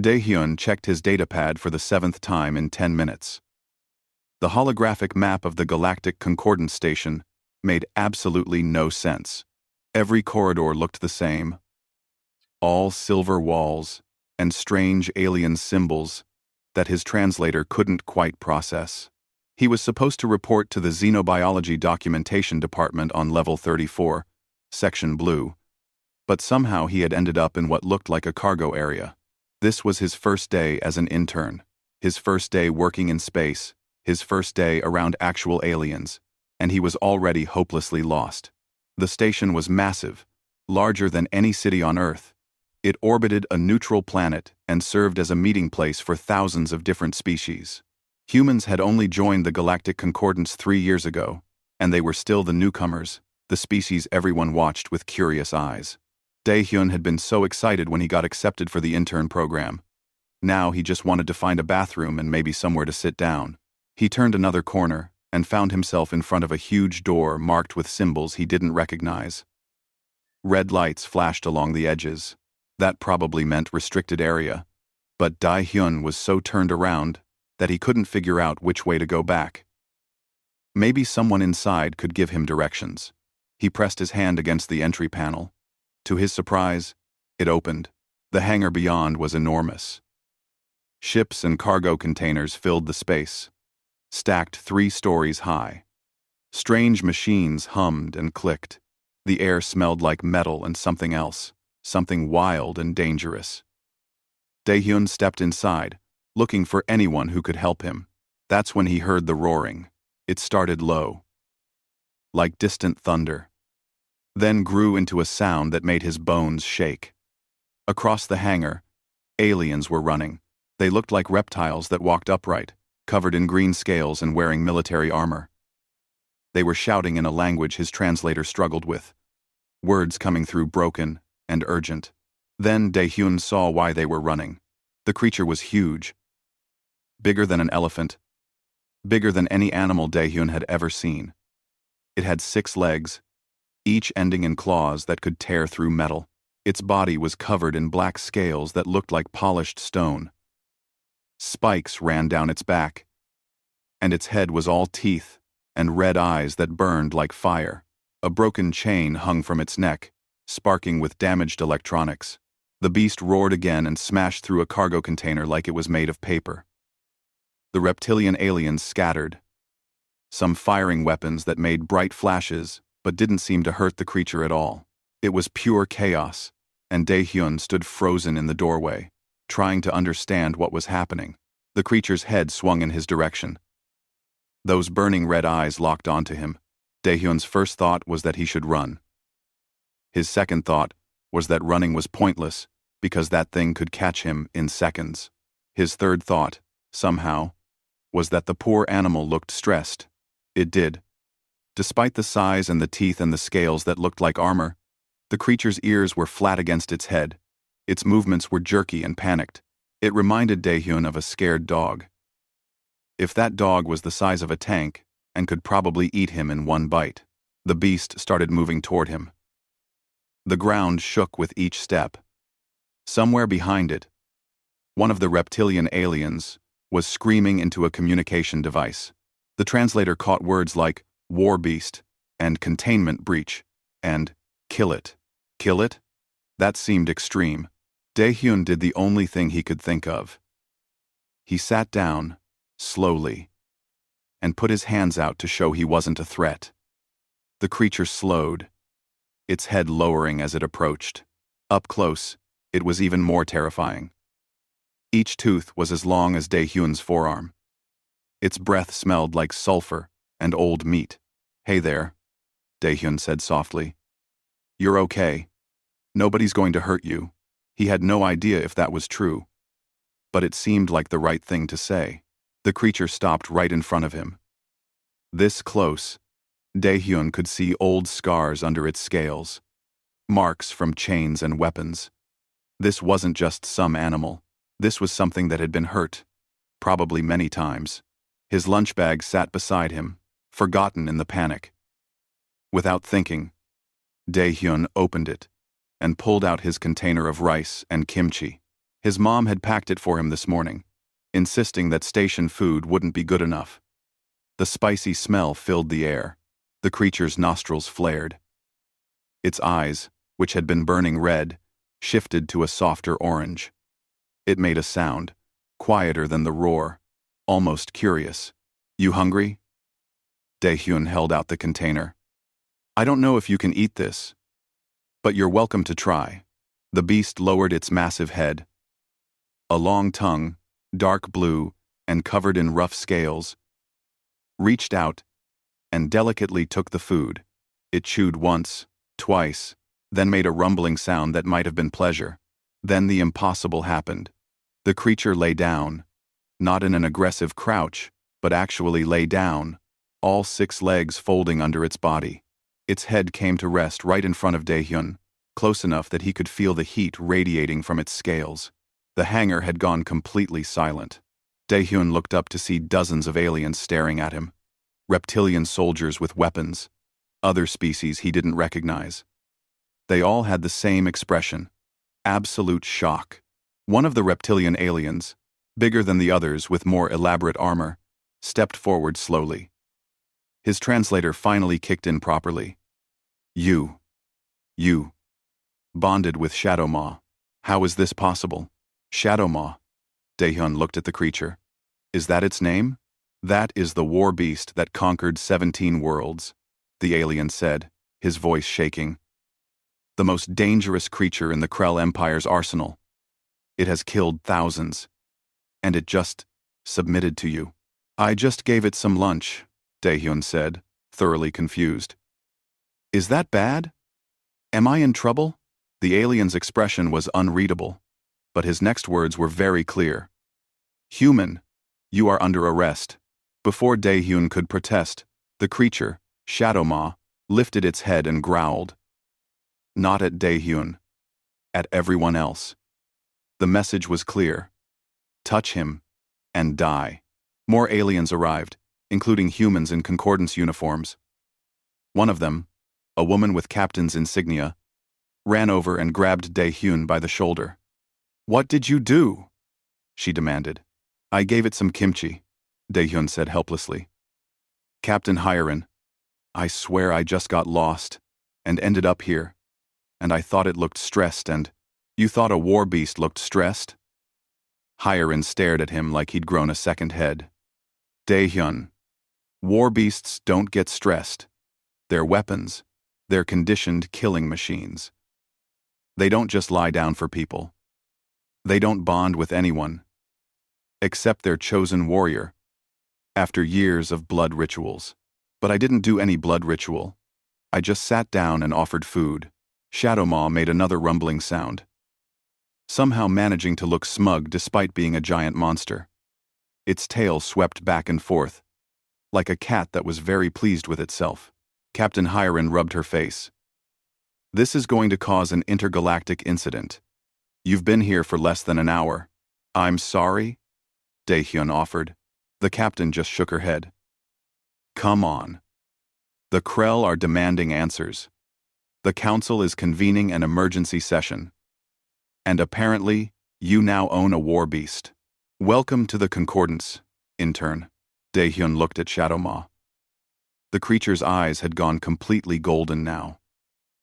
Daehyun checked his datapad for the 7th time in 10 minutes. The holographic map of the Galactic Concordance Station made absolutely no sense. Every corridor looked the same. All silver walls and strange alien symbols that his translator couldn't quite process. He was supposed to report to the Xenobiology Documentation Department on Level 34, Section Blue, but somehow he had ended up in what looked like a cargo area. This was his first day as an intern, his first day working in space, his first day around actual aliens, and he was already hopelessly lost. The station was massive, larger than any city on Earth. It orbited a neutral planet and served as a meeting place for thousands of different species. Humans had only joined the Galactic Concordance 3 years ago, and they were still the newcomers, the species everyone watched with curious eyes. Daehyun had been so excited when he got accepted for the intern program. Now he just wanted to find a bathroom and maybe somewhere to sit down. He turned another corner and found himself in front of a huge door marked with symbols he didn't recognize. Red lights flashed along the edges. That probably meant restricted area, but Daehyun was so turned around that he couldn't figure out which way to go back. Maybe someone inside could give him directions. He pressed his hand against the entry panel. To his surprise, it opened. The hangar beyond was enormous. Ships and cargo containers filled the space, stacked 3 stories high. Strange machines hummed and clicked. The air smelled like metal and something else, something wild and dangerous. Daehyun stepped inside, looking for anyone who could help him. That's when he heard the roaring. It started low, like distant thunder, then grew into a sound that made his bones shake. Across the hangar, aliens were running. They looked like reptiles that walked upright, covered in green scales and wearing military armor. They were shouting in a language his translator struggled with, words coming through broken and urgent. Then Daehyun saw why they were running. The creature was huge, bigger than an elephant, bigger than any animal Daehyun had ever seen. It had 6 legs, each ending in claws that could tear through metal. Its body was covered in black scales that looked like polished stone. Spikes ran down its back, and its head was all teeth and red eyes that burned like fire. A broken chain hung from its neck, sparking with damaged electronics. The beast roared again and smashed through a cargo container like it was made of paper. The reptilian aliens scattered, some firing weapons that made bright flashes but didn't seem to hurt the creature at all. It was pure chaos, and Daehyun stood frozen in the doorway, trying to understand what was happening. The creature's head swung in his direction. Those burning red eyes locked onto him. Daehyun's first thought was that he should run. His second thought was that running was pointless because that thing could catch him in seconds. His third thought, somehow, was that the poor animal looked stressed. It did. Despite the size and the teeth and the scales that looked like armor, the creature's ears were flat against its head. Its movements were jerky and panicked. It reminded Daehyun of a scared dog. If that dog was the size of a tank and could probably eat him in one bite. The beast started moving toward him. The ground shook with each step. Somewhere behind it, one of the reptilian aliens was screaming into a communication device. The translator caught words like war beast and containment breach and kill it. Kill it? That seemed extreme. Daehyun did the only thing he could think of. He sat down, slowly, and put his hands out to show he wasn't a threat. The creature slowed, its head lowering as it approached. Up close, it was even more terrifying. Each tooth was as long as Daehyun's forearm. Its breath smelled like sulfur and old meat. "Hey there," Daehyun said softly. "You're okay. Nobody's going to hurt you." He had no idea if that was true, but it seemed like the right thing to say. The creature stopped right in front of him. This close, Daehyun could see old scars under its scales, marks from chains and weapons. This wasn't just some animal. This was something that had been hurt, probably many times. His lunch bag sat beside him, forgotten in the panic. Without thinking, Daehyun opened it and pulled out his container of rice and kimchi. His mom had packed it for him this morning, insisting that station food wouldn't be good enough. The spicy smell filled the air. The creature's nostrils flared. Its eyes, which had been burning red, shifted to a softer orange. It made a sound, quieter than the roar, almost curious. "You hungry?" Daehyun held out the container. "I don't know if you can eat this, but you're welcome to try." The beast lowered its massive head. A long tongue, dark blue and covered in rough scales, reached out and delicately took the food. It chewed once, twice, then made a rumbling sound that might have been pleasure. Then the impossible happened. The creature lay down, not in an aggressive crouch, but actually lay down, all 6 legs folding under its body. Its head came to rest right in front of Daehyun, close enough that he could feel the heat radiating from its scales. The hangar had gone completely silent. Daehyun looked up to see dozens of aliens staring at him. Reptilian soldiers with weapons. Other species he didn't recognize. They all had the same expression. Absolute shock. One of the reptilian aliens, bigger than the others with more elaborate armor, stepped forward slowly. His translator finally kicked in properly. You. Bonded with Shadow Maw. How is this possible? Shadow Maw. Daehyun looked at the creature. Is that its name? That is the war beast that conquered 17 worlds, the alien said, his voice shaking. The most dangerous creature in the Krell Empire's arsenal. It has killed thousands. And it just submitted to you. I just gave it some lunch, Daehyun said, thoroughly confused. Is that bad? Am I in trouble? The alien's expression was unreadable, but his next words were very clear. Human, you are under arrest. Before Daehyun could protest, the creature, Shadow Maw, lifted its head and growled. Not at Daehyun. At everyone else. The message was clear. Touch him, and die. More aliens arrived, including humans in concordance uniforms. One of them, a woman with captain's insignia, ran over and grabbed Daehyun by the shoulder. What did you do? She demanded. I gave it some kimchi, Daehyun said helplessly. Captain Hyerin, I swear I just got lost and ended up here, and I thought it looked stressed and... You thought a war beast looked stressed? Hyerin stared at him like he'd grown a second head. Daehyun, war beasts don't get stressed. They're weapons. They're conditioned killing machines. They don't just lie down for people. They don't bond with anyone, except their chosen warrior, after years of blood rituals. But I didn't do any blood ritual. I just sat down and offered food. Shadow Maw made another rumbling sound, somehow managing to look smug despite being a giant monster. Its tail swept back and forth, like a cat that was very pleased with itself. Captain Hyerin rubbed her face. This is going to cause an intergalactic incident. You've been here for less than an hour. I'm sorry? Daehyun offered. The captain just shook her head. Come on. The Krell are demanding answers. The council is convening an emergency session. And apparently, you now own a war beast. Welcome to the Concordance, Intern. Daehyun looked at Shadow Maw. The creature's eyes had gone completely golden now.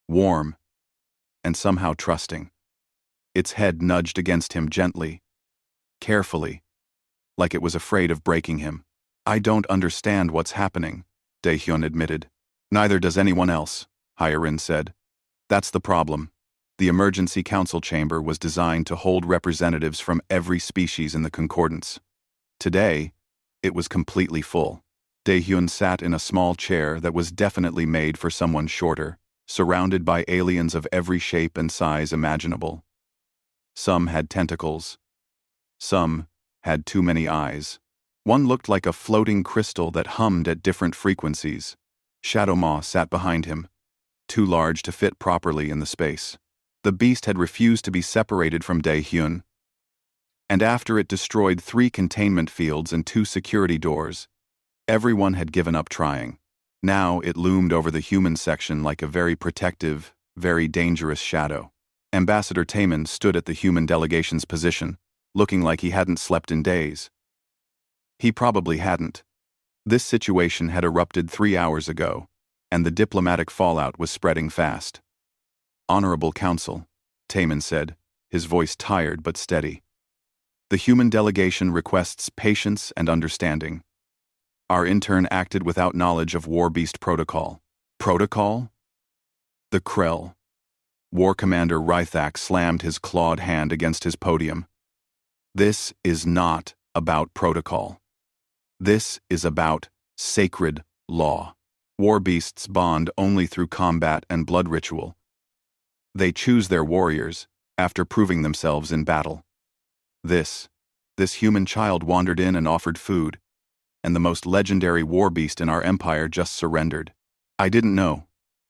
Warm, and somehow trusting. Its head nudged against him gently, carefully, like it was afraid of breaking him. I don't understand what's happening, Daehyun admitted. Neither does anyone else, Hyerin said. That's the problem. The emergency council chamber was designed to hold representatives from every species in the Concordance. Today, it was completely full. Daehyun sat in a small chair that was definitely made for someone shorter, surrounded by aliens of every shape and size imaginable. Some had tentacles. Some had too many eyes. One looked like a floating crystal that hummed at different frequencies. Shadow Maw sat behind him, too large to fit properly in the space. The beast had refused to be separated from Daehyun, and after it destroyed 3 containment fields and 2 security doors, everyone had given up trying. Now it loomed over the human section like a very protective, very dangerous shadow. Ambassador Taman stood at the human delegation's position, looking like he hadn't slept in days. He probably hadn't. This situation had erupted 3 hours ago, and the diplomatic fallout was spreading fast. Honorable Council, Taman said, his voice tired but steady. The human delegation requests patience and understanding. Our intern acted without knowledge of War Beast protocol. Protocol? The Krell. War Commander Rythak slammed his clawed hand against his podium. This is not about protocol. This is about sacred law. War beasts bond only through combat and blood ritual. They choose their warriors after proving themselves in battle. This human child wandered in and offered food, and the most legendary war beast in our empire just surrendered. I didn't know,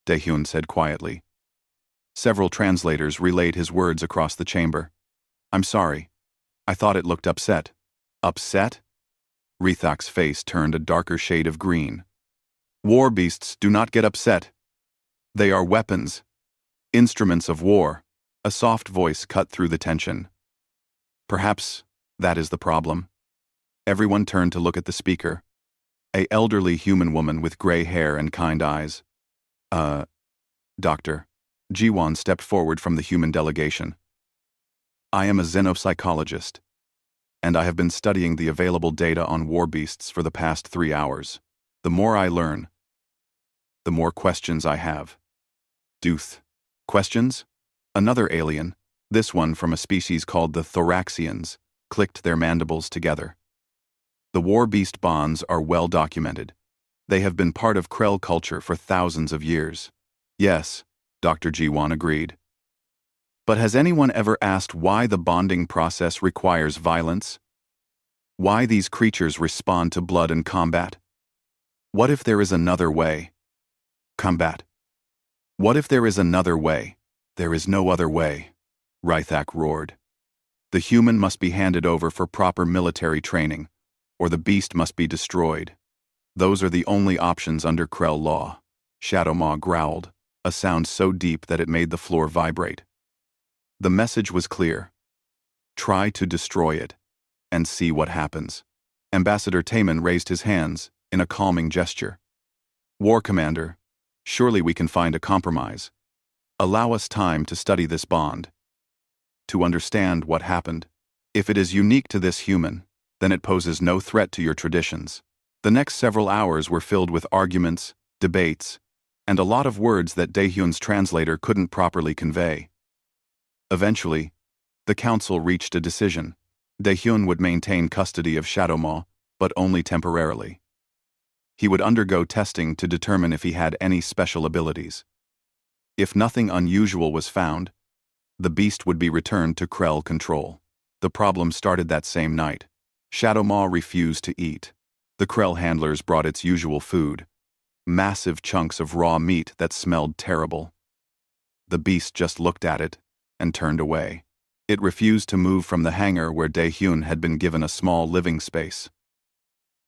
Daehyun said quietly. Several translators relayed his words across the chamber. I'm sorry. I thought it looked upset. Upset? Rythak's face turned a darker shade of green. War beasts do not get upset. They are weapons. Instruments of war. A soft voice cut through the tension. Perhaps that is the problem. Everyone turned to look at the speaker. An elderly human woman with gray hair and kind eyes. Doctor. Jiwon stepped forward from the human delegation. I am a xenopsychologist, and I have been studying the available data on war beasts for the past 3 hours. The more I learn, the more questions I have. Duth. Questions? Another alien, this one from a species called the Thoraxians, clicked their mandibles together. The war beast bonds are well documented. They have been part of Krell culture for thousands of years. Yes, Dr. Jiwon agreed. But has anyone ever asked why the bonding process requires violence? Why these creatures respond to blood and combat? What if there is another way? Combat. What if there is another way? There is no other way, Rythak roared. The human must be handed over for proper military training, or the beast must be destroyed. Those are the only options under Krell law. Shadowmaw growled, a sound so deep that it made the floor vibrate. The message was clear. Try to destroy it, and see what happens. Ambassador Taman raised his hands in a calming gesture. War Commander, surely we can find a compromise. Allow us time to study this bond. To understand what happened. If it is unique to this human, then it poses no threat to your traditions. The next several hours were filled with arguments, debates, and a lot of words that Daehyun's translator couldn't properly convey. Eventually, the council reached a decision. Daehyun would maintain custody of Shadowmaw, but only temporarily. He would undergo testing to determine if he had any special abilities. If nothing unusual was found, the beast would be returned to Krell control. The problem started that same night. Shadowmaw refused to eat. The Krell handlers brought its usual food, massive chunks of raw meat that smelled terrible. The beast just looked at it and turned away. It refused to move from the hangar where Daehyun had been given a small living space.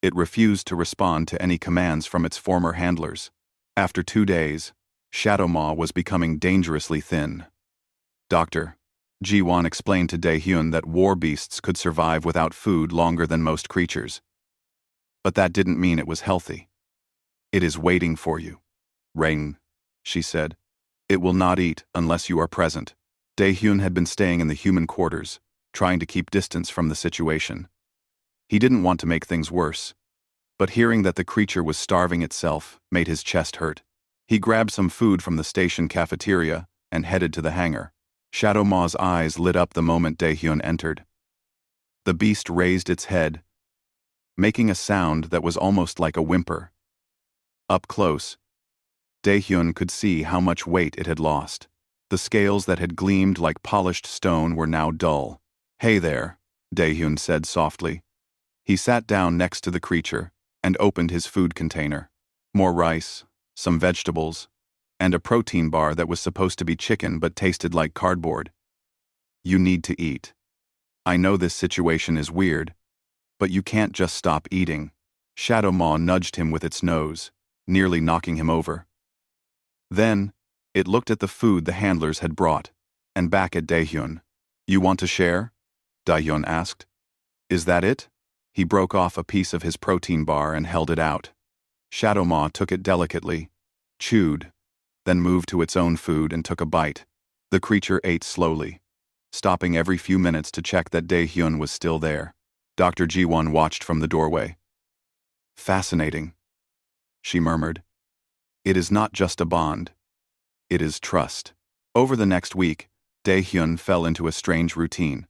It refused to respond to any commands from its former handlers. After 2 days, Shadowmaw was becoming dangerously thin. Dr. Jiwon explained to Daehyun that war beasts could survive without food longer than most creatures. But that didn't mean it was healthy. It is waiting for you. Rain, she said. It will not eat unless you are present. Daehyun had been staying in the human quarters, trying to keep distance from the situation. He didn't want to make things worse, but hearing that the creature was starving itself made his chest hurt. He grabbed some food from the station cafeteria and headed to the hangar. Shadowmaw's eyes lit up the moment Daehyun entered. The beast raised its head, making a sound that was almost like a whimper. Up close, Daehyun could see how much weight it had lost. The scales that had gleamed like polished stone were now dull. Hey there, Daehyun said softly. He sat down next to the creature and opened his food container. More rice, some vegetables, and a protein bar that was supposed to be chicken but tasted like cardboard. You need to eat. I know this situation is weird, but you can't just stop eating. Shadowmaw nudged him with its nose, nearly knocking him over. Then, it looked at the food the handlers had brought. and back at Daehyun. "You want to share?" Daehyun asked. "Is that it?" He broke off a piece of his protein bar and held it out. Shadowmaw took it delicately, chewed, then moved to its own food and took a bite. The creature ate slowly, stopping every few minutes to check that Daehyun was still there. Dr. Jiwon watched from the doorway. "Fascinating," she murmured. "It is not just a bond. It is trust." Over the next week, Daehyun fell into a strange routine.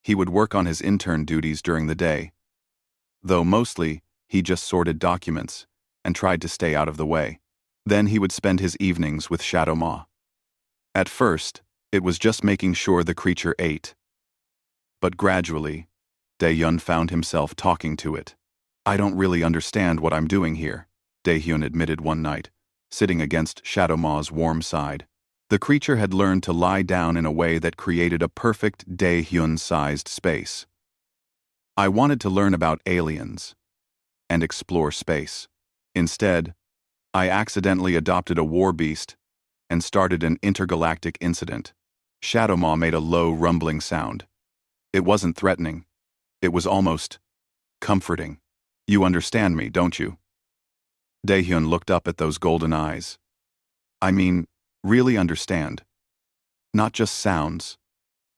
He would work on his intern duties during the day, though mostly he just sorted documents and tried to stay out of the way. Then he would spend his evenings with Shadowmaw. At first, it was just making sure the creature ate. But gradually, Daehyun found himself talking to it. "I don't really understand what I'm doing here," Daehyun admitted one night, sitting against Shadowmaw's warm side. The creature had learned to lie down in a way that created a perfect Daehyun-sized space. "I wanted to learn about aliens and explore space. Instead, I accidentally adopted a war beast and started an intergalactic incident." Shadowmaw made a low, rumbling sound. It wasn't threatening. It was almost comforting. "You understand me, don't you?" Daehyun looked up at those golden eyes. "I mean, really understand. Not just sounds,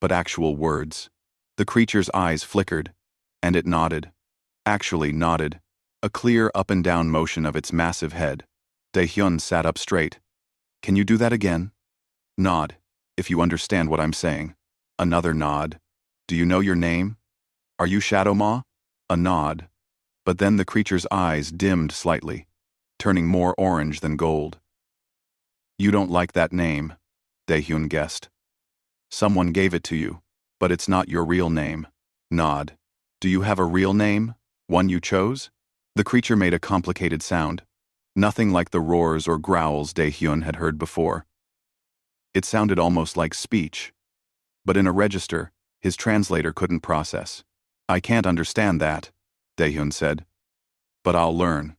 but actual words." The creature's eyes flickered, and it nodded. Actually nodded, a clear up and down motion of its massive head. Daehyun sat up straight. "Can you do that again?" "Nod, if you understand what I'm saying." Another nod. "Do you know your name? Are you Shadowmaw?" A nod. But then the creature's eyes dimmed slightly, turning more orange than gold. "You don't like that name," Daehyun guessed. "Someone gave it to you, but it's not your real name." Nod. "Do you have a real name? One you chose?" The creature made a complicated sound, nothing like the roars or growls Daehyun had heard before. It sounded almost like speech, but in a register his translator couldn't process. "I can't understand that," Daehyun said. "But I'll learn.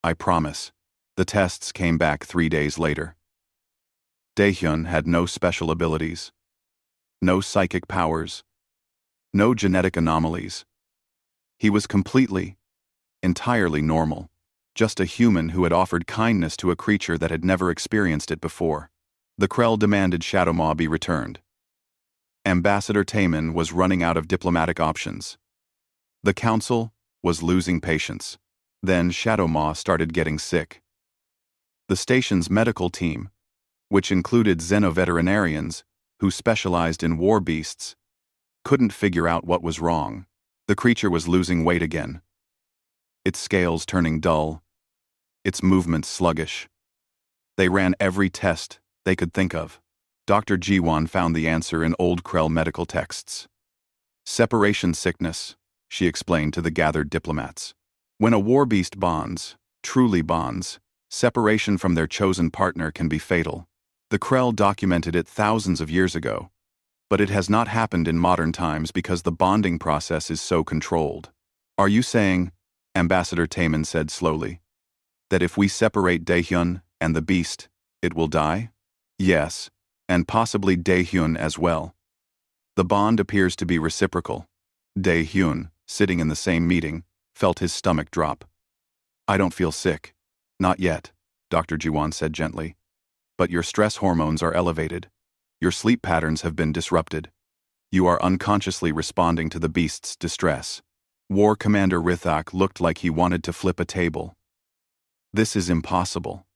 I promise." The tests came back 3 days later. Daehyun had no special abilities, no psychic powers, no genetic anomalies. He was entirely normal, just a human who had offered kindness to a creature that had never experienced it before. The Krell demanded Shadowmaw be returned. Ambassador Taemin was running out of diplomatic options. The council was losing patience. Then Shadowmaw started getting sick. The station's medical team, which included xenoveterinarians who specialized in war beasts, couldn't figure out what was wrong. The creature was losing weight again, its scales turning dull, its movements sluggish. They ran every test they could think of. Dr. Jiwon found the answer in old Krell medical texts. "Separation sickness," she explained to the gathered diplomats. "When a war beast bonds, truly bonds, separation from their chosen partner can be fatal. The Krell documented it thousands of years ago, but it has not happened in modern times because the bonding process is so controlled." "Are you saying," Ambassador Taemin said slowly, "that if we separate Daehyun and the beast, it will die?" "Yes, and possibly Daehyun as well. The bond appears to be reciprocal." Daehyun, sitting in the same meeting, felt his stomach drop. "I don't feel sick. Not yet," Dr. Jiwon said gently. "But your stress hormones are elevated. Your sleep patterns have been disrupted. You are unconsciously responding to the beast's distress." War Commander Rithak looked like he wanted to flip a table. "This is impossible.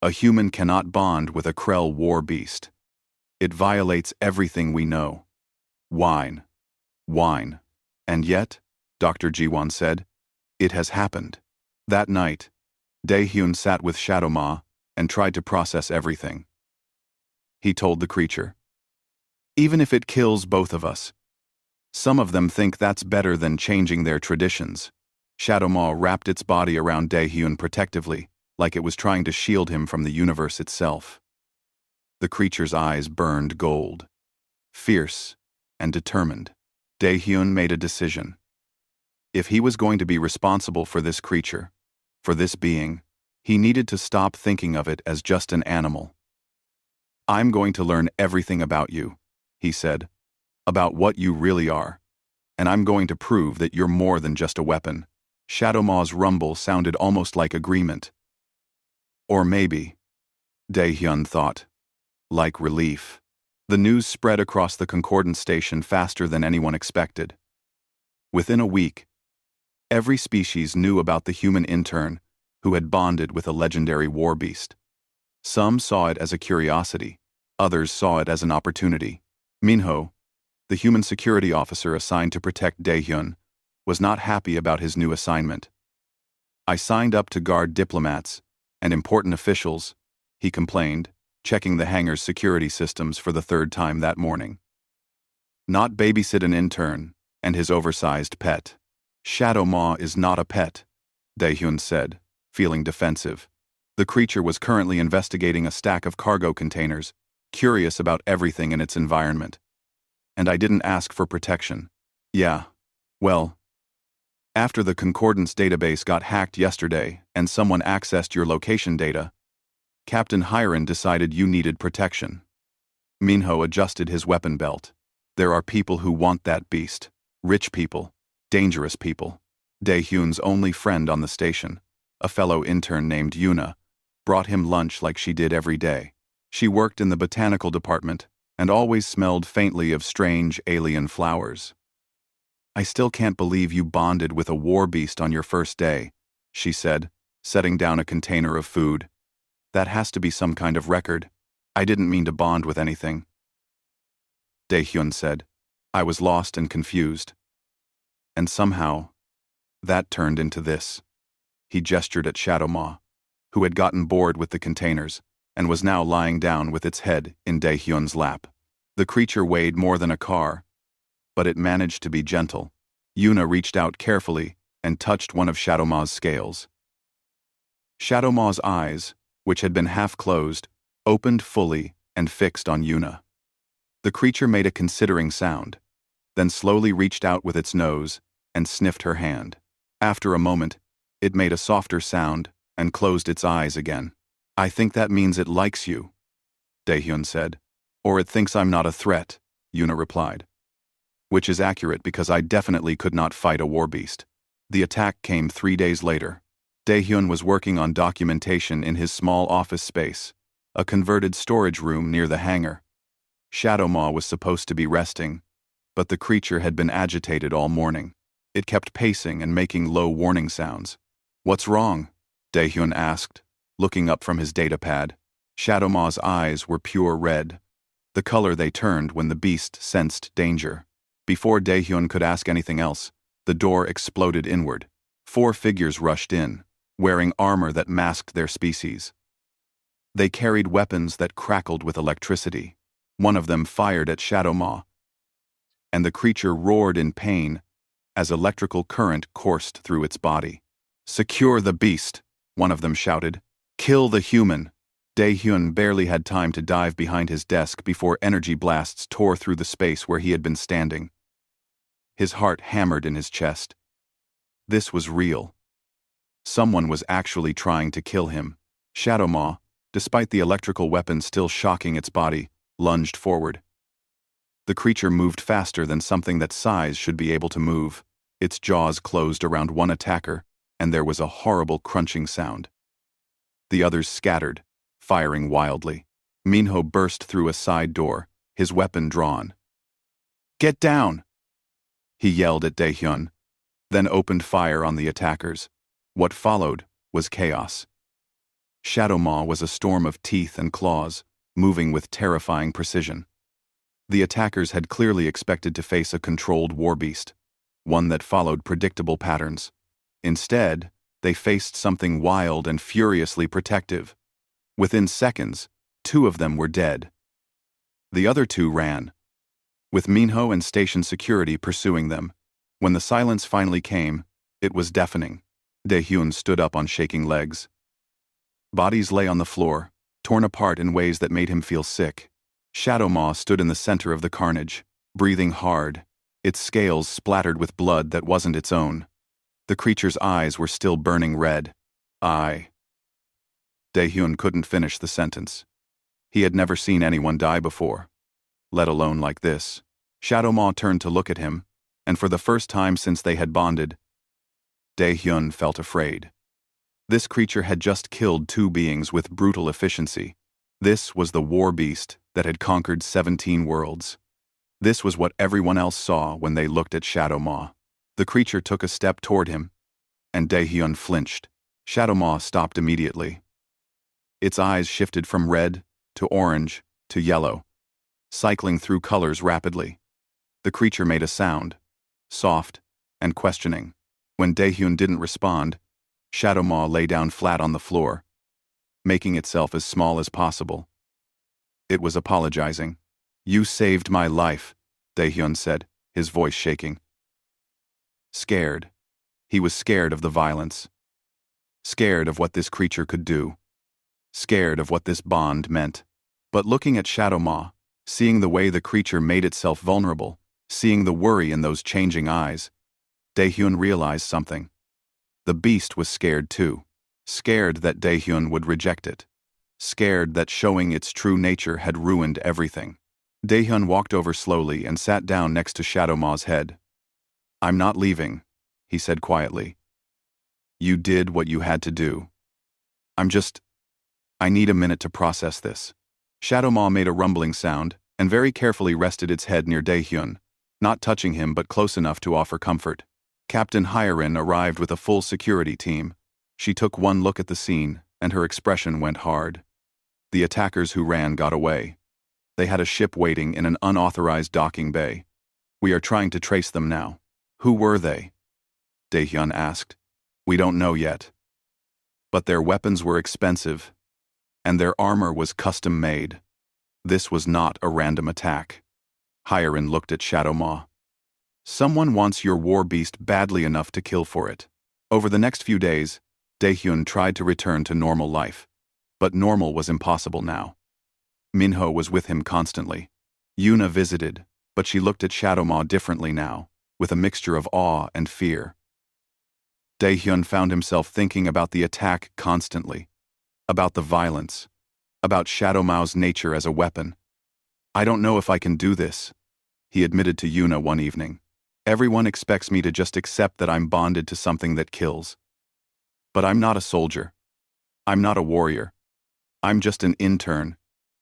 A human cannot bond with a Krell war beast. It violates everything we know. Whine. Whine. And yet," Dr. Jiwon said, "it has happened." That night, Daehyun sat with Shadowmaw and tried to process everything. He told the creature, "Even if it kills both of us, some of them think that's better than changing their traditions." Shadowmaw wrapped its body around Daehyun protectively, like it was trying to shield him from the universe itself. The creature's eyes burned gold, fierce and determined. Daehyun made a decision. If he was going to be responsible for this creature, for this being, he needed to stop thinking of it as just an animal. I'm going to learn everything about you, he said, about what you really are. And I'm going to prove that you're more than just a weapon. Shadow Maw's rumble sounded almost like agreement. Or maybe, Dae-hyun thought, like relief. The news spread across the Concordance station faster than anyone expected. Within a week, every species knew about the human intern who had bonded with a legendary war beast. Some saw it as a curiosity, others saw it as an opportunity. Minho, the human security officer assigned to protect Dae-hyun, was not happy about his new assignment. I signed up to guard diplomats and important officials, he complained, checking the hangar's security systems for the third time that morning. Not babysit an intern and his oversized pet. Shadow Maw is not a pet, Dae-hyun said, feeling defensive. The creature was currently investigating a stack of cargo containers, curious about everything in its environment. And I didn't ask for protection. Yeah, well, after the Concordance database got hacked yesterday and someone accessed your location data, Captain Hiron decided you needed protection. Minho adjusted his weapon belt. There are people who want that beast. Rich people. Dangerous people. Dae-hyun's only friend on the station, a fellow intern named Yuna, brought him lunch like she did every day. She worked in the botanical department and always smelled faintly of strange alien flowers. I still can't believe you bonded with a war beast on your first day, she said, setting down a container of food. That has to be some kind of record. I didn't mean to bond with anything. Dae-hyun said. I was lost and confused. And somehow, that turned into this. He gestured at Shadow Maw, who had gotten bored with the containers and was now lying down with its head in Dae-hyun's lap. The creature weighed more than a car, but it managed to be gentle. Yuna reached out carefully and touched one of Shadow Maw's scales. Shadow Maw's eyes, which had been half closed, opened fully and fixed on Yuna. The creature made a considering sound, then slowly reached out with its nose and sniffed her hand. After a moment, it made a softer sound and closed its eyes again. I think that means it likes you, Dae-hyun said. Or it thinks I'm not a threat, Yuna replied. Which is accurate because I definitely could not fight a war beast. The attack came 3 days later. Dae-hyun was working on documentation in his small office space, a converted storage room near the hangar. Shadow Maw was supposed to be resting, but the creature had been agitated all morning. It kept pacing and making low warning sounds. What's wrong? Dae-hyun asked, looking up from his datapad. Shadow Maw's eyes were pure red, the color they turned when the beast sensed danger. Before Dae-hyun could ask anything else, the door exploded inward. 4 figures rushed in, wearing armor that masked their species. They carried weapons that crackled with electricity. One of them fired at Shadow Maw, and the creature roared in pain as electrical current coursed through its body. Secure the beast, one of them shouted. Kill the human. Dae-hyun barely had time to dive behind his desk before energy blasts tore through the space where he had been standing. His heart hammered in his chest. This was real. Someone was actually trying to kill him. Shadow Maw, despite the electrical weapon still shocking its body, lunged forward. The creature moved faster than something that size should be able to move. Its jaws closed around one attacker, and there was a horrible crunching sound. The others scattered, firing wildly. Minho burst through a side door, his weapon drawn. Get down! He yelled at Dae-hyun, then opened fire on the attackers. What followed was chaos. Shadow Maw was a storm of teeth and claws, moving with terrifying precision. The attackers had clearly expected to face a controlled war beast, one that followed predictable patterns. Instead, they faced something wild and furiously protective. Within seconds, 2 of them were dead. The other 2 ran, with Minho and station security pursuing them. When the silence finally came, it was deafening. Dae-hyun stood up on shaking legs. Bodies lay on the floor, torn apart in ways that made him feel sick. Shadow Maw stood in the center of the carnage, breathing hard, its scales splattered with blood that wasn't its own. The creature's eyes were still burning red. Dae-hyun couldn't finish the sentence. He had never seen anyone die before, let alone like this. Shadow Maw turned to look at him, and for the first time since they had bonded, Dae-hyun felt afraid. This creature had just killed two beings with brutal efficiency. This was the war beast that had conquered 17 worlds. This was what everyone else saw when they looked at Shadow Maw. The creature took a step toward him, and Dae-hyun flinched. Shadow Maw stopped immediately. Its eyes shifted from red to orange to yellow, cycling through colors rapidly. The creature made a sound, soft and questioning. When Dae-hyun didn't respond, Shadow Maw lay down flat on the floor, making itself as small as possible. It was apologizing. "You saved my life," Dae-hyun said, his voice shaking. Scared. He was scared of the violence. Scared of what this creature could do. Scared of what this bond meant. But looking at Shadow Maw, seeing the way the creature made itself vulnerable, seeing the worry in those changing eyes, Dae-hyun realized something. The beast was scared too. Scared that Dae-hyun would reject it. Scared that showing its true nature had ruined everything. Dae-hyun walked over slowly and sat down next to Shadow Maw's head. "I'm not leaving," he said quietly. "You did what you had to do. I need a minute to process this." Shadow Maw made a rumbling sound and very carefully rested its head near Dae-hyun, not touching him but close enough to offer comfort. Captain Hyerin arrived with a full security team. She took one look at the scene, and her expression went hard. The attackers who ran got away. They had a ship waiting in an unauthorized docking bay. "We are trying to trace them now." "Who were they?" Dae-hyun asked. "We don't know yet. But their weapons were expensive, and their armor was custom-made. This was not a random attack." Hyerin looked at Shadow Maw. "Someone wants your war beast badly enough to kill for it." Over the next few days, Dae-hyun tried to return to normal life. But normal was impossible now. Minho was with him constantly. Yuna visited, but she looked at Shadow Maw differently now, with a mixture of awe and fear. Dae-hyun found himself thinking about the attack constantly, about the violence, about Shadow Maw's nature as a weapon. "I don't know if I can do this," he admitted to Yuna one evening. "Everyone expects me to just accept that I'm bonded to something that kills. But I'm not a soldier. I'm not a warrior. I'm just an intern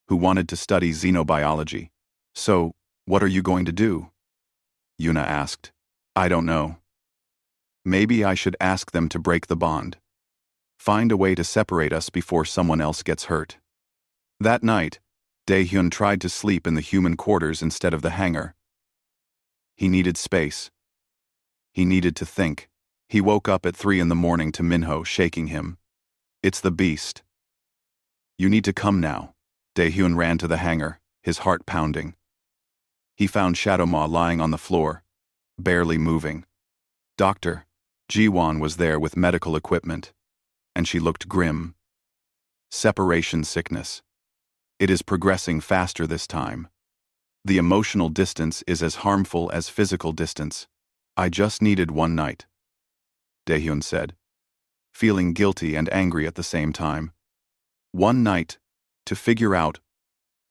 who wanted to study xenobiology." "So, what are you going to do?" Yuna asked. "I don't know. Maybe I should ask them to break the bond. Find a way to separate us before someone else gets hurt." That night, Dae-hyun tried to sleep in the human quarters instead of the hangar. He needed space. He needed to think. He woke up at 3 a.m. to Minho shaking him. "It's the beast. You need to come now." Dae-hyun ran to the hangar, his heart pounding. He found Shadow Maw lying on the floor, barely moving. Dr. Ji-won was there with medical equipment, and she looked grim. "Separation sickness. It is progressing faster this time. The emotional distance is as harmful as physical distance. I just needed one night," Dae-hyun said, feeling guilty and angry at the same time. "One night to figure out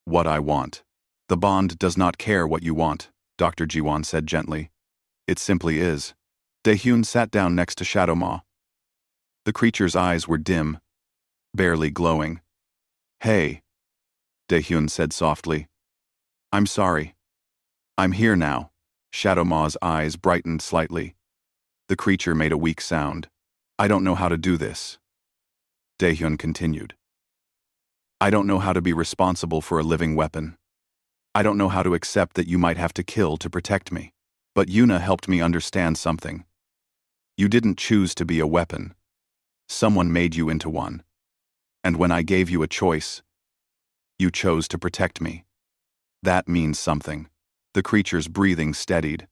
what I want." "The bond does not care what you want," Dr. Ji-won said gently. "It simply is." Dae-hyun sat down next to Shadow Maw. The creature's eyes were dim, barely glowing. "Hey," Dae-hyun said softly. "I'm sorry. I'm here now." Shadow Maw's eyes brightened slightly. The creature made a weak sound. "I don't know how to do this," Dae-hyun continued. "I don't know how to be responsible for a living weapon. I don't know how to accept that you might have to kill to protect me. But Yuna helped me understand something. You didn't choose to be a weapon. Someone made you into one. And when I gave you a choice, you chose to protect me. That means something." The creature's breathing steadied.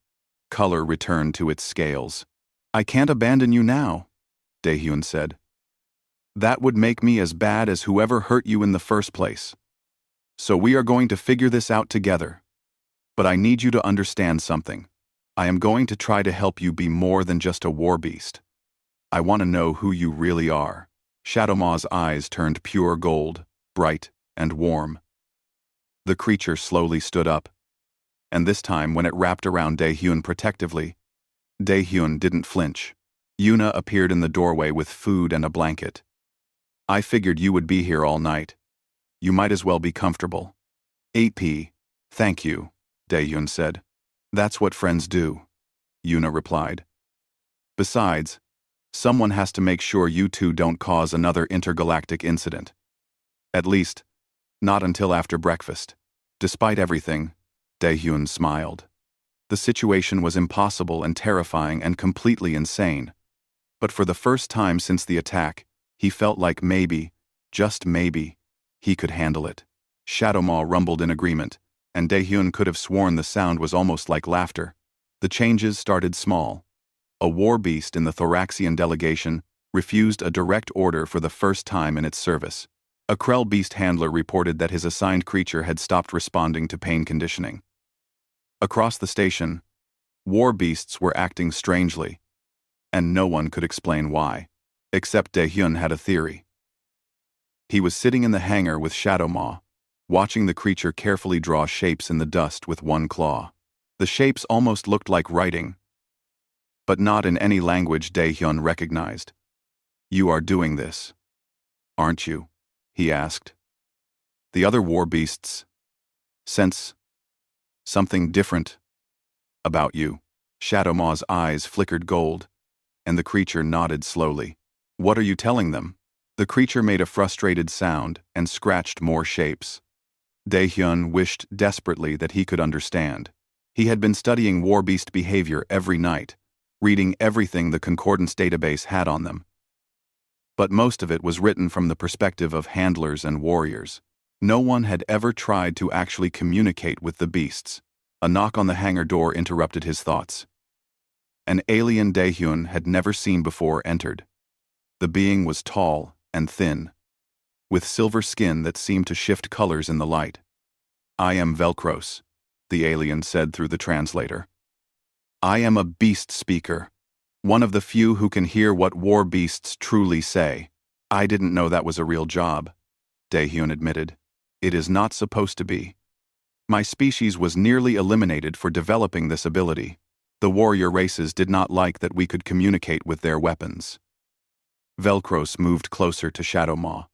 Color returned to its scales. "I can't abandon you now," Dae-hyun said. "That would make me as bad as whoever hurt you in the first place. So we are going to figure this out together. But I need you to understand something. I am going to try to help you be more than just a war beast. I want to know who you really are." Shadow Maw's eyes turned pure gold, bright and warm. The creature slowly stood up, and this time when it wrapped around Daehyun protectively, Daehyun didn't flinch. Yuna appeared in the doorway with food and a blanket. I figured you would be here all night. You might as well be comfortable. 8p. Thank you, Daehyun said. That's what friends do, Yuna replied. Besides, someone has to make sure you two don't cause another intergalactic incident. At least, not until after breakfast. Despite everything, Daehyun smiled. The situation was impossible and terrifying and completely insane. But for the first time since the attack, he felt like maybe, just maybe, he could handle it. Shadowmaw rumbled in agreement, and Daehyun could have sworn the sound was almost like laughter. The changes started small. A war beast in the Thoraxian delegation refused a direct order for the first time in its service. A Krell beast handler reported that his assigned creature had stopped responding to pain conditioning. Across the station, war beasts were acting strangely, and no one could explain why, except Daehyun had a theory. He was sitting in the hangar with Shadowmaw, watching the creature carefully draw shapes in the dust with one claw. The shapes almost looked like writing, but not in any language Daehyun recognized. You are doing this, aren't you? He asked. The other war beasts sense something different about you. Shadowmaw's eyes flickered gold, and the creature nodded slowly. What are you telling them? The creature made a frustrated sound and scratched more shapes. Daehyun wished desperately that he could understand. He had been studying war beast behavior every night, reading everything the Concordance database had on them. But most of it was written from the perspective of handlers and warriors. No one had ever tried to actually communicate with the beasts. A knock on the hangar door interrupted his thoughts. An alien Daehyun had never seen before entered. The being was tall and thin, with silver skin that seemed to shift colors in the light. I am Velcros, the alien said through the translator. I am a beast speaker, one of the few who can hear what war beasts truly say. I didn't know that was a real job, Daehyun admitted. It is not supposed to be. My species was nearly eliminated for developing this ability. The warrior races did not like that we could communicate with their weapons. Velcros moved closer to Shadowmaw,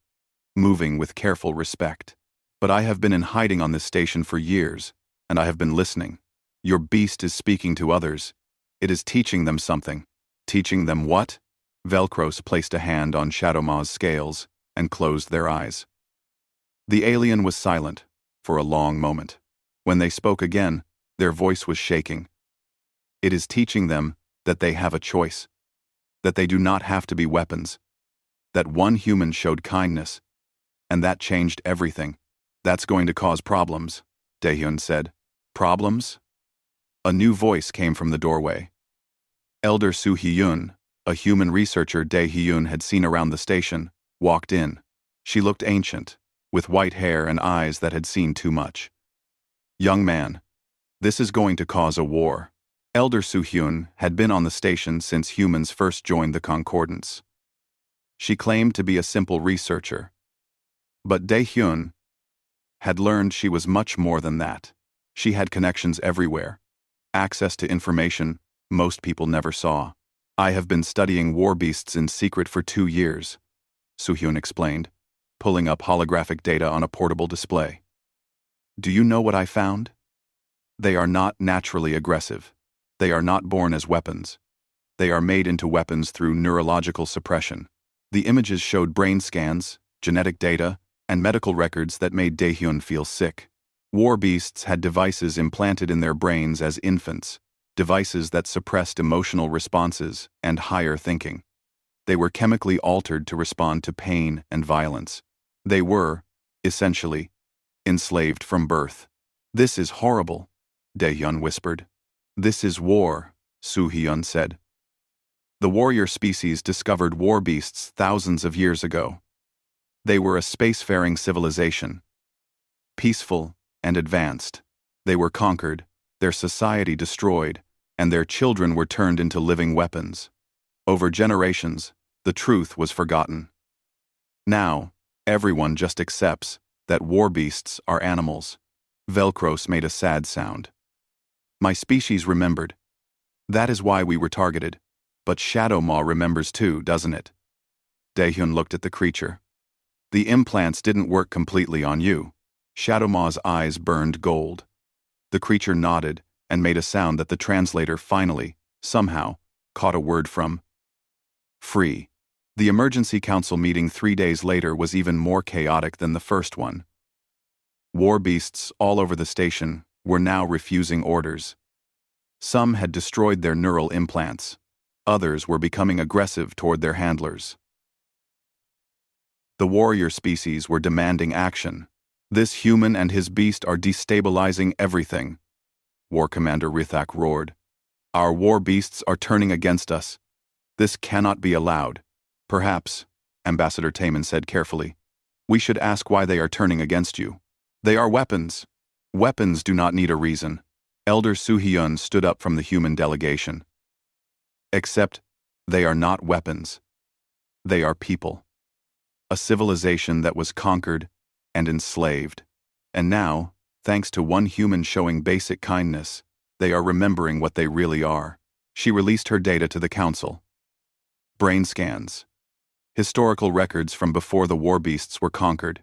moving with careful respect. But I have been in hiding on this station for years, and I have been listening. Your beast is speaking to others. It is teaching them something. Teaching them what? Velcros placed a hand on Shadowmaw's scales and closed their eyes. The alien was silent for a long moment. When they spoke again, their voice was shaking. It is teaching them that they have a choice, that they do not have to be weapons, that one human showed kindness, and that changed everything. That's going to cause problems, Daehyun said. Problems? A new voice came from the doorway. Elder Soo-hyun, a human researcher Daehyun had seen around the station, walked in. She looked ancient, with white hair and eyes that had seen too much. Young man, this is going to cause a war. Elder Soo-hyun had been on the station since humans first joined the Concordance. She claimed to be a simple researcher. But Daehyun had learned she was much more than that. She had connections everywhere, access to information most people never saw. I have been studying war beasts in secret for 2 years, Soo-hyun explained, pulling up holographic data on a portable display. Do you know what I found? They are not naturally aggressive. They are not born as weapons. They are made into weapons through neurological suppression. The images showed brain scans, genetic data, and medical records that made Daehyun feel sick. War beasts had devices implanted in their brains as infants, devices that suppressed emotional responses and higher thinking. They were chemically altered to respond to pain and violence. They were, essentially, enslaved from birth. This is horrible, Daehyun whispered. This is war, Soo-hyun said. The warrior species discovered war beasts thousands of years ago. They were a spacefaring civilization, peaceful and advanced. They were conquered, their society destroyed, and their children were turned into living weapons. Over generations, the truth was forgotten. Now, everyone just accepts that war beasts are animals. Velcros made a sad sound. My species remembered. That is why we were targeted. But Shadow Maw remembers too, doesn't it? Daehyun looked at the creature. The implants didn't work completely on you. Shadow Maw's eyes burned gold. The creature nodded and made a sound that the translator finally, somehow, caught a word from. Free. The emergency council meeting 3 days later was even more chaotic than the first one. War beasts all over the station were now refusing orders. Some had destroyed their neural implants. Others were becoming aggressive toward their handlers. The warrior species were demanding action. This human and his beast are destabilizing everything. War Commander Rithak roared. Our war beasts are turning against us. This cannot be allowed. Perhaps, Ambassador Taman said carefully, we should ask why they are turning against you. They are weapons. Weapons do not need a reason. Elder Soo-hyun stood up from the human delegation. Except, they are not weapons. They are people. A civilization that was conquered and enslaved. And now, thanks to one human showing basic kindness, they are remembering what they really are. She released her data to the council. Brain scans. Historical records from before the war beasts were conquered.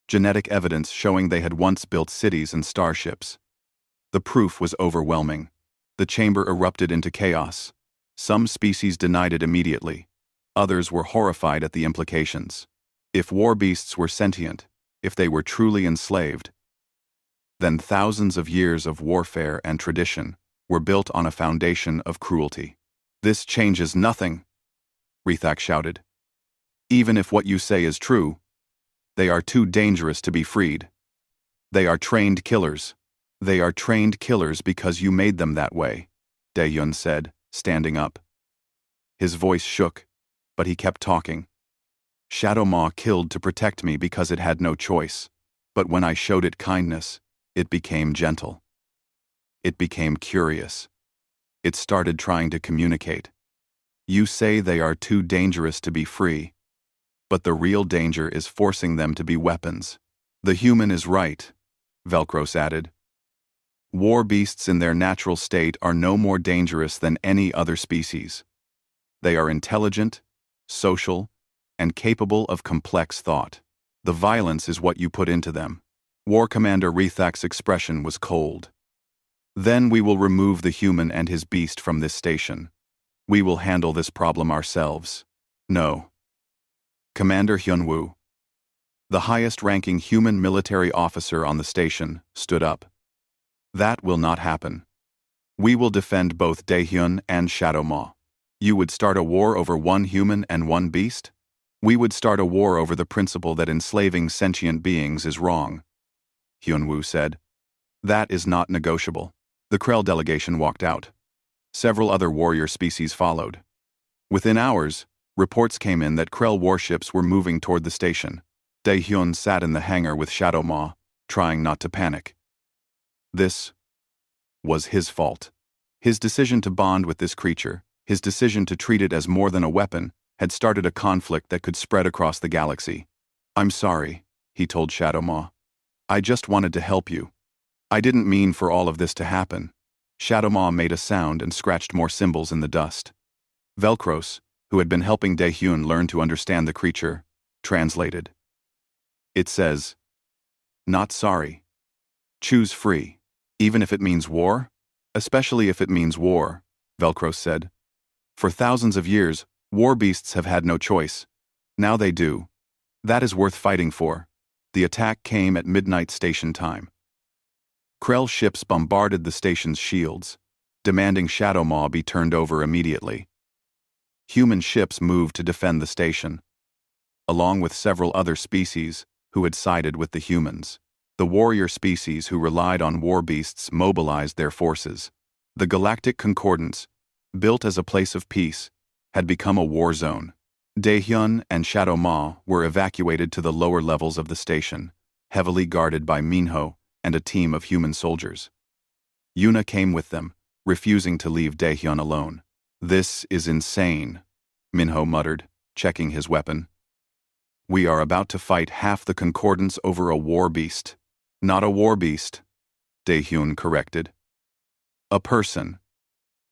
Genetic evidence showing they had once built cities and starships. The proof was overwhelming. The chamber erupted into chaos. Some species denied it immediately. Others were horrified at the implications. If war beasts were sentient, if they were truly enslaved, then thousands of years of warfare and tradition were built on a foundation of cruelty. This changes nothing, Rithak shouted. Even if what you say is true, they are too dangerous to be freed. They are trained killers. They are trained killers because you made them that way, Daehyun said, standing up. His voice shook, but he kept talking. Shadow Maw killed to protect me because it had no choice, but when I showed it kindness, it became gentle. It became curious. It started trying to communicate. You say they are too dangerous to be free, but the real danger is forcing them to be weapons. The human is right, Velcros added. War beasts in their natural state are no more dangerous than any other species. They are intelligent, social, and capable of complex thought. The violence is what you put into them. War Commander Rithak's expression was cold. Then we will remove the human and his beast from this station. We will handle this problem ourselves. No. Commander Hyunwoo, the highest-ranking human military officer on the station, stood up. That will not happen. We will defend both Daehyun and Shadow Maw. You would start a war over one human and one beast? We would start a war over the principle that enslaving sentient beings is wrong, Hyunwoo said. That is not negotiable. The Krell delegation walked out. Several other warrior species followed. Within hours, reports came in that Krell warships were moving toward the station. Daehyun sat in the hangar with Shadow Maw, trying not to panic. This was his fault. His decision to bond with this creature, his decision to treat it as more than a weapon, had started a conflict that could spread across the galaxy. I'm sorry, he told Shadow Maw. I just wanted to help you. I didn't mean for all of this to happen. Shadow Maw made a sound and scratched more symbols in the dust. Velcros, who had been helping Daehyun learn to understand the creature, translated. It says, not sorry. Choose free, even if it means war? Especially if it means war, Velcros said. For thousands of years, war beasts have had no choice. Now they do. That is worth fighting for. The attack came at midnight station time. Krell ships bombarded the station's shields, demanding Shadow Maw be turned over immediately. Human ships moved to defend the station, along with several other species who had sided with the humans. The warrior species who relied on war beasts mobilized their forces. The Galactic Concordance, built as a place of peace, had become a war zone. Daehyun and Shadow Maw were evacuated to the lower levels of the station, heavily guarded by Minho and a team of human soldiers. Yuna came with them, refusing to leave Daehyun alone. This is insane, Minho muttered, checking his weapon. We are about to fight half the Concordance over a war beast. Not a war beast, Daehyun corrected. A person.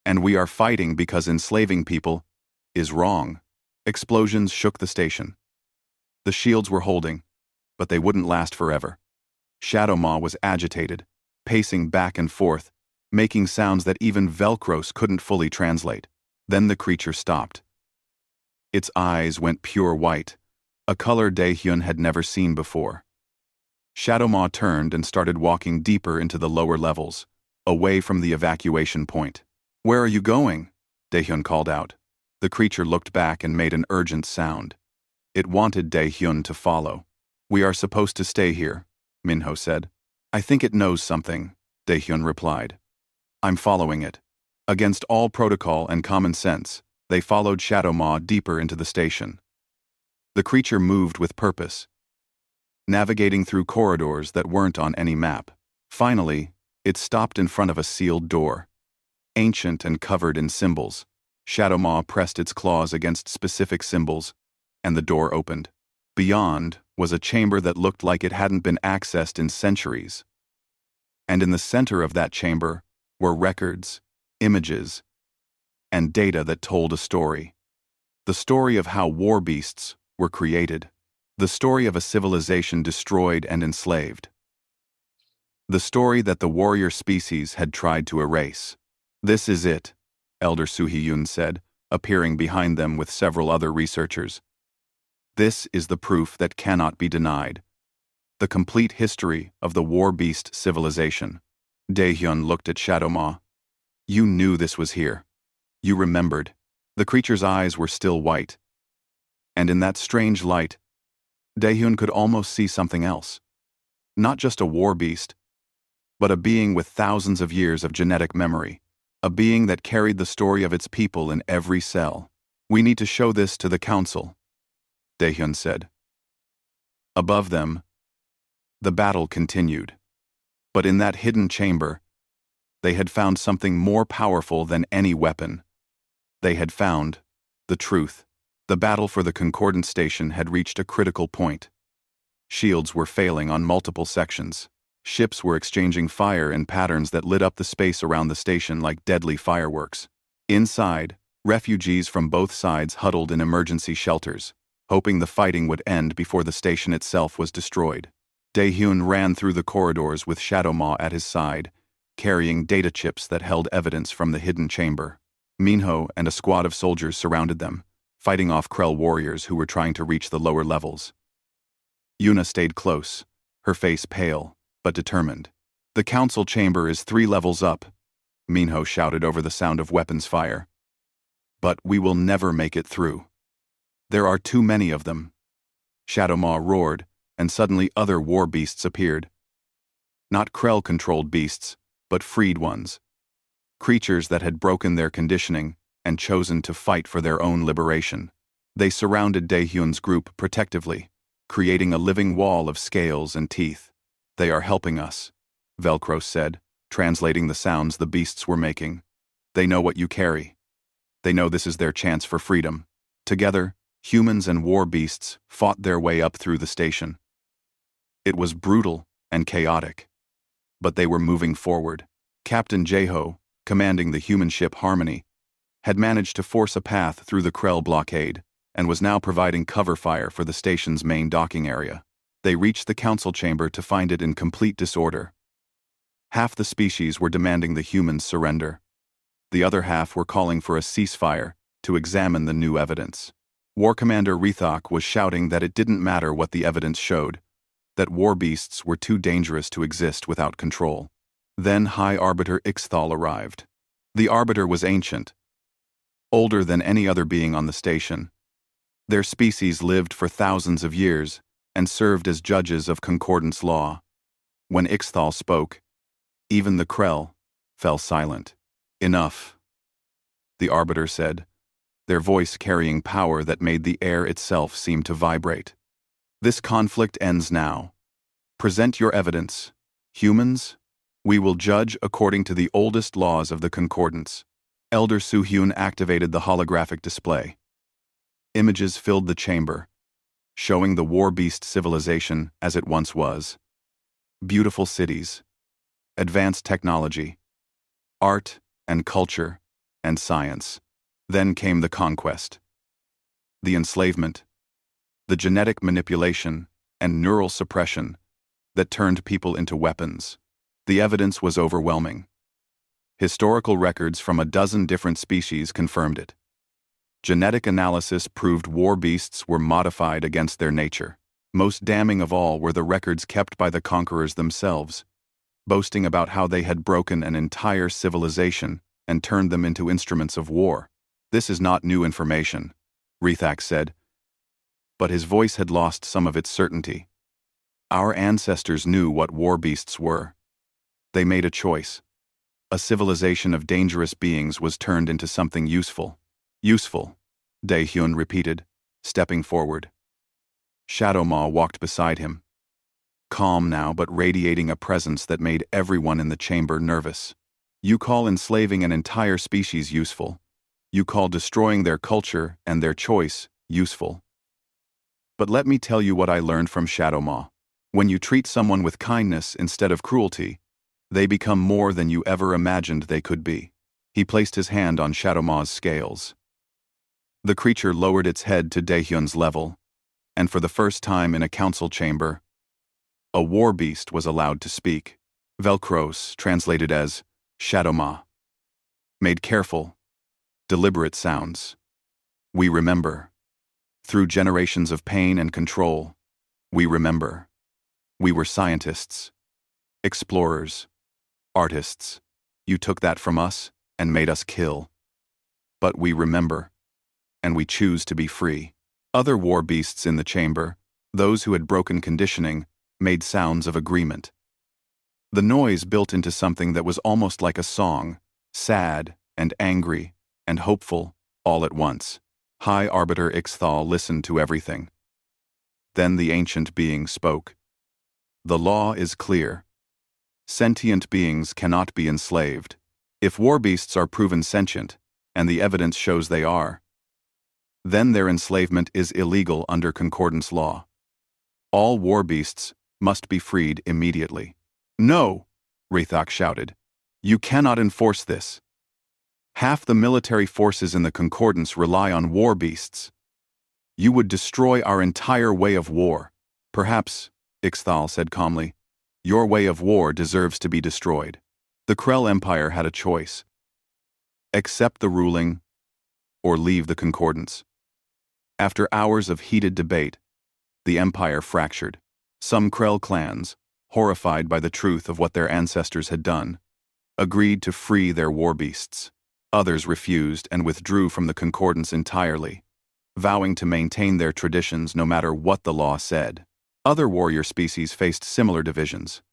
And we are fighting because enslaving people is wrong. Explosions shook the station. The shields were holding, but they wouldn't last forever. Shadow Maw was agitated, pacing back and forth, making sounds that even Velcros couldn't fully translate. Then the creature stopped. Its eyes went pure white, a color Daehyun had never seen before. Shadow Maw turned and started walking deeper into the lower levels, away from the evacuation point. "Where are you going?" Daehyun called out. The creature looked back and made an urgent sound. It wanted Daehyun to follow. "We are supposed to stay here," Minho said. "I think it knows something," Daehyun replied. "I'm following it." Against all protocol and common sense, they followed Shadow Maw deeper into the station. The creature moved with purpose, navigating through corridors that weren't on any map. Finally, it stopped in front of a sealed door. Ancient and covered in symbols, Shadow Maw pressed its claws against specific symbols, and the door opened. Beyond was a chamber that looked like it hadn't been accessed in centuries. And in the center of that chamber were records, images, and data that told a story. The story of how war beasts were created. The story of a civilization destroyed and enslaved. The story that the warrior species had tried to erase. "This is it," Elder Soo-hyun said, appearing behind them with several other researchers. "This is the proof that cannot be denied. The complete history of the war beast civilization." Daehyun looked at Shadow Maw. "You knew this was here. You remembered." The creature's eyes were still white. And in that strange light, Daehyun could almost see something else. Not just a war beast, but a being with thousands of years of genetic memory. A being that carried the story of its people in every cell. "We need to show this to the council," Daehyun said. Above them, the battle continued. But in that hidden chamber, they had found something more powerful than any weapon. They had found the truth. The battle for the Concordant Station had reached a critical point. Shields were failing on multiple sections. Ships were exchanging fire in patterns that lit up the space around the station like deadly fireworks. Inside, refugees from both sides huddled in emergency shelters, hoping the fighting would end before the station itself was destroyed. Daehyun ran through the corridors with Shadow Maw at his side, carrying data chips that held evidence from the hidden chamber. Minho and a squad of soldiers surrounded them, fighting off Krell warriors who were trying to reach the lower levels. Yuna stayed close, her face pale, but determined. "The council chamber is 3 levels up," Minho shouted over the sound of weapons fire. "But we will never make it through. There are too many of them." Shadow Maw roared, and suddenly other war beasts appeared. Not Krell-controlled beasts, but freed ones. Creatures that had broken their conditioning and chosen to fight for their own liberation. They surrounded Daehyun's group protectively, creating a living wall of scales and teeth. "They are helping us," Velcro said, translating the sounds the beasts were making. "They know what you carry. They know this is their chance for freedom." Together, humans and war beasts fought their way up through the station. It was brutal and chaotic, but they were moving forward. Captain Jeho, commanding the human ship Harmony, had managed to force a path through the Krell blockade and was now providing cover fire for the station's main docking area. They reached the council chamber to find it in complete disorder. Half the species were demanding the humans surrender. The other half were calling for a ceasefire to examine the new evidence. War Commander Rethok was shouting that it didn't matter what the evidence showed, that war beasts were too dangerous to exist without control. Then High Arbiter Ixthal arrived. The Arbiter was ancient, older than any other being on the station. Their species lived for thousands of years and served as judges of concordance law. When Ixthal spoke, even the Krell fell silent. "Enough," the Arbiter said, their voice carrying power that made the air itself seem to vibrate. "This conflict ends now. Present your evidence. Humans, we will judge according to the oldest laws of the concordance." Elder Soo-hyun activated the holographic display. Images filled the chamber, showing the war beast civilization as it once was. beautiful cities, advanced technology, art and culture and science. Then came the conquest, the enslavement, the genetic manipulation and neural suppression that turned people into weapons. The evidence was overwhelming. Historical records from a dozen different species confirmed it. Genetic analysis proved war beasts were modified against their nature. Most damning of all were the records kept by the conquerors themselves, boasting about how they had broken an entire civilization and turned them into instruments of war. "This is not new information," Rethak said, but his voice had lost some of its certainty. "Our ancestors knew what war beasts were. They made a choice. A civilization of dangerous beings was turned into something useful." "Useful," Dae-hyun repeated, stepping forward. Shadow Maw walked beside him, calm now but radiating a presence that made everyone in the chamber nervous. "You call enslaving an entire species useful. You call destroying their culture and their choice useful. But let me tell you what I learned from Shadow Maw. When you treat someone with kindness instead of cruelty, they become more than you ever imagined they could be." He placed his hand on Shadow Maw's scales. The creature lowered its head to Dae-hyun's level, and for the first time in a council chamber, a war beast was allowed to speak. Velcros, translated as Shadow Maw, made careful, deliberate sounds. "We remember. Through generations of pain and control, we remember. We were scientists, explorers, artists. You took that from us and made us kill. But we remember, and we choose to be free." Other war beasts in the chamber, those who had broken conditioning, made sounds of agreement. The noise built into something that was almost like a song, sad and angry and hopeful all at once. High Arbiter Ixthal listened to everything. Then the ancient being spoke. "The law is clear. Sentient beings cannot be enslaved. If war beasts are proven sentient, and the evidence shows they are, then their enslavement is illegal under concordance law. All war beasts must be freed immediately." "No!" Rethak shouted. "You cannot enforce this. Half the military forces in the concordance rely on war beasts. You would destroy our entire way of war." "Perhaps," Ixthal said calmly, "your way of war deserves to be destroyed." The Krell Empire had a choice. Accept the ruling, or leave the concordance. After hours of heated debate, the empire fractured. Some Krell clans, horrified by the truth of what their ancestors had done, agreed to free their war beasts. Others refused and withdrew from the concordance entirely, vowing to maintain their traditions no matter what the law said. Other warrior species faced similar divisions.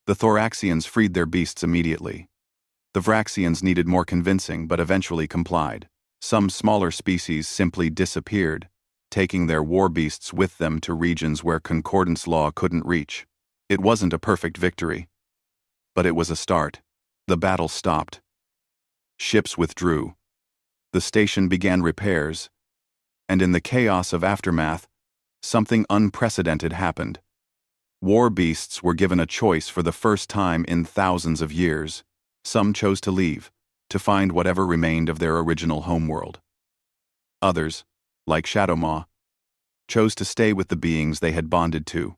The Thoraxians freed their beasts immediately. The Vraxians needed more convincing but eventually complied. Some smaller species simply disappeared, taking their war beasts with them to regions where concordance law couldn't reach. It wasn't a perfect victory, but it was a start. The battle stopped. Ships withdrew. The station began repairs, and in the chaos of aftermath, something unprecedented happened. War beasts were given a choice for the first time in thousands of years. Some chose to leave, to find whatever remained of their original homeworld. Others, like Shadow Maw, chose to stay with the beings they had bonded to,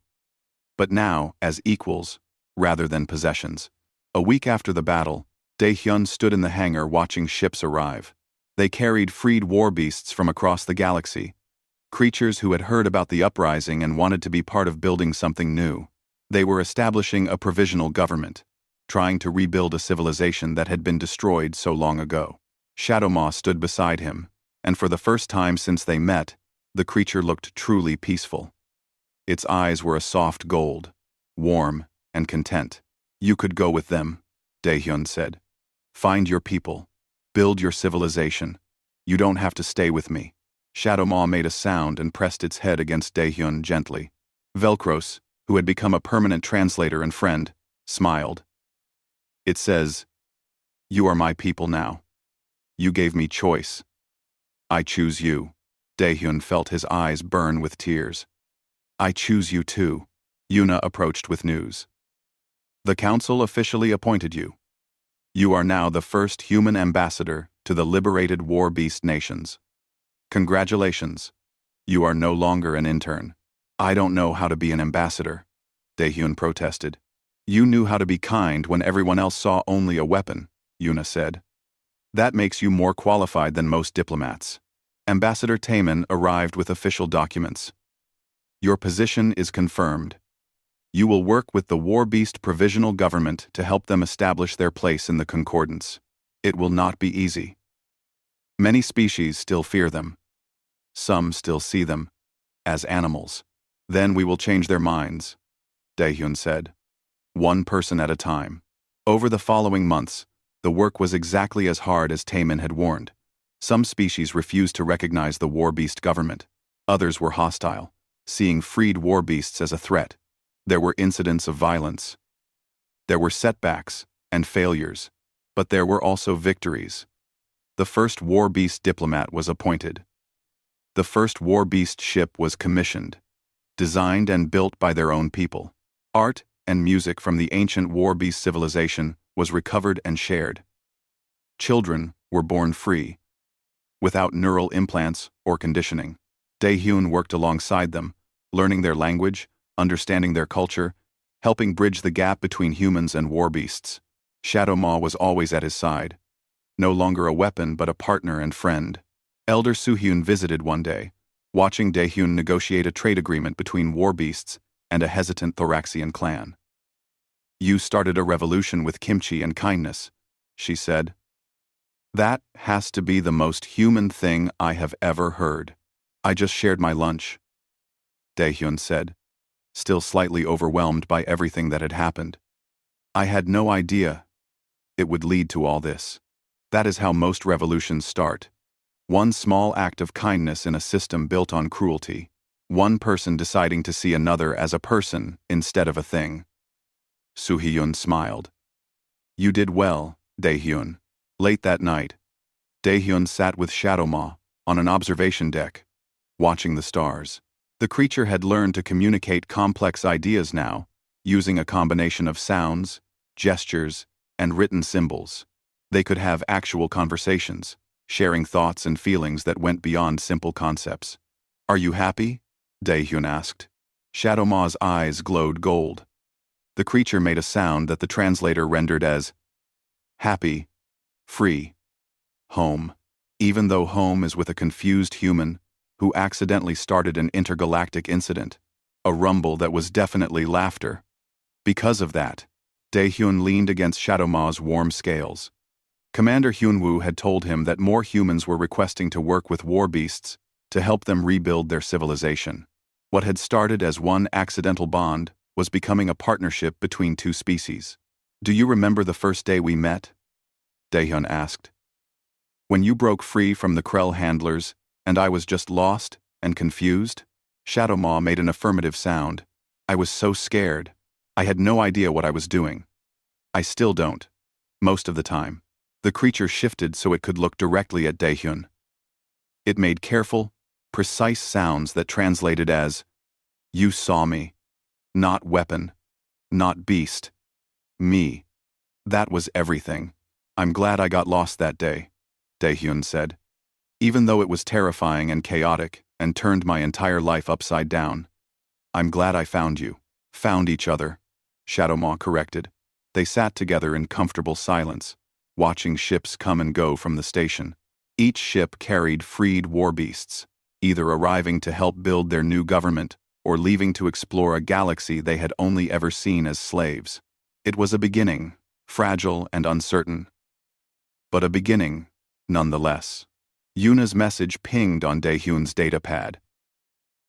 but now as equals rather than possessions. A week after the battle, Dae-hyun stood in the hangar watching ships arrive. They carried freed war beasts from across the galaxy, creatures who had heard about the uprising and wanted to be part of building something new. They were establishing a provisional government, trying to rebuild a civilization that had been destroyed so long ago. Shadow Maw stood beside him, and for the first time since they met, the creature looked truly peaceful. Its eyes were a soft gold, warm and content. "You could go with them," Dae-hyun said. "Find your people. Build your civilization. You don't have to stay with me." Shadow Maw made a sound and pressed its head against Dae-hyun gently. Velcros, who had become a permanent translator and friend, smiled. "It says, you are my people now. You gave me choice. I choose you." Dae-hyun felt his eyes burn with tears. "I choose you too." Yuna approached with news. The Council officially appointed you. You are now the first human ambassador to the liberated war beast nations. Congratulations. You are no longer an intern. I don't know how to be an ambassador, Daehyun protested. You knew how to be kind when everyone else saw only a weapon, Yuna said. That makes you more qualified than most diplomats. Ambassador Taemin arrived with official documents. Your position is confirmed. You will work with the War Beast Provisional Government to help them establish their place in the Concordance. It will not be easy. Many species still fear them. Some still see them as animals. Then we will change their minds, Daehyun said. One person at a time. Over the following months, the work was exactly as hard as Taemin had warned. Some species refused to recognize the War Beast government. Others were hostile, seeing freed war beasts as a threat. There were incidents of violence. There were setbacks and failures, but there were also victories. The first war beast diplomat was appointed. The first war beast ship was commissioned, designed and built by their own people. Art and music from the ancient war beast civilization was recovered and shared. Children were born free, without neural implants or conditioning. Daehyun worked alongside them, learning their language, understanding their culture, helping bridge the gap between humans and war beasts. Shadow Maw was always at his side, no longer a weapon but a partner and friend. Elder Suhyun visited one day, watching Daehyun negotiate a trade agreement between war beasts and a hesitant Thoraxian clan. You started a revolution with kimchi and kindness, she said. That has to be the most human thing I have ever heard. I just shared my lunch, Daehyun said, still slightly overwhelmed by everything that had happened. I had no idea it would lead to all this. That is how most revolutions start. One small act of kindness in a system built on cruelty. One person deciding to see another as a person instead of a thing. Suhyun smiled. You did well, Daehyun. Late that night, Daehyun sat with Shadow Maw on an observation deck, watching the stars. The creature had learned to communicate complex ideas now, using a combination of sounds, gestures, and written symbols. They could have actual conversations, sharing thoughts and feelings that went beyond simple concepts. Are you happy? Daehyun asked. Shadow Maw's eyes glowed gold. The creature made a sound that the translator rendered as happy, free, home. Even though home is with a confused human who accidentally started an intergalactic incident, a rumble that was definitely laughter. Because of that, Daehyun leaned against Shadow Maw's warm scales. Commander Hyunwoo had told him that more humans were requesting to work with war beasts to help them rebuild their civilization. What had started as one accidental bond was becoming a partnership between two species. Do you remember the first day we met? Daehyun asked. When you broke free from the Krell handlers and I was just lost and confused? Shadow Maw made an affirmative sound. I was so scared. I had no idea what I was doing. I still don't. Most of the time. The creature shifted so it could look directly at Daehyun. It made careful, precise sounds that translated as, you saw me. Not weapon. Not beast. Me. That was everything. I'm glad I got lost that day, Daehyun said. Even though it was terrifying and chaotic and turned my entire life upside down. I'm glad I found you. Found each other, Shadow Maw corrected. They sat together in comfortable silence, watching ships come and go from the station. Each ship carried freed war beasts, either arriving to help build their new government or leaving to explore a galaxy they had only ever seen as slaves. It was a beginning, fragile and uncertain. But a beginning, nonetheless. Yuna's message pinged on Daehyun's datapad.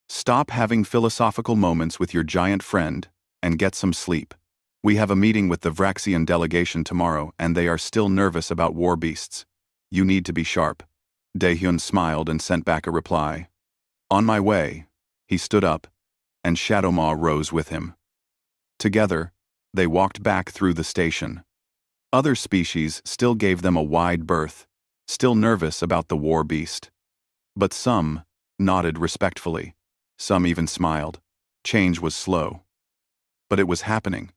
Stop having philosophical moments with your giant friend and get some sleep. We have a meeting with the Vraxian delegation tomorrow and they are still nervous about war beasts. You need to be sharp. Daehyun smiled and sent back a reply. On my way. He stood up, and Shadow Maw rose with him. Together, they walked back through the station. Other species still gave them a wide berth, still nervous about the war beast. But some nodded respectfully. Some even smiled. Change was slow. But it was happening,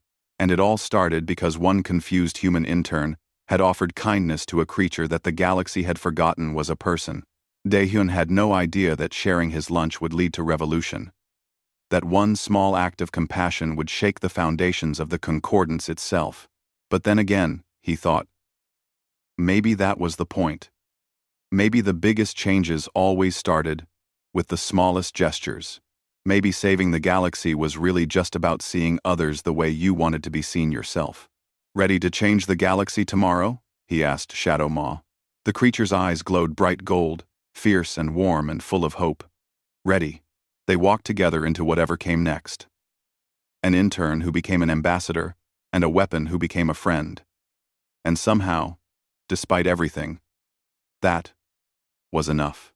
And it all started because one confused human intern had offered kindness to a creature that the galaxy had forgotten was a person. Daehyun had no idea that sharing his lunch would lead to revolution. That one small act of compassion would shake the foundations of the concordance itself. But then again, he thought, maybe that was the point. Maybe the biggest changes always started with the smallest gestures. Maybe saving the galaxy was really just about seeing others the way you wanted to be seen yourself. Ready to change the galaxy tomorrow? He asked Shadow Maw. The creature's eyes glowed bright gold, fierce and warm and full of hope. Ready. They walked together into whatever came next. An intern who became an ambassador, and a weapon who became a friend. And somehow, despite everything, that was enough.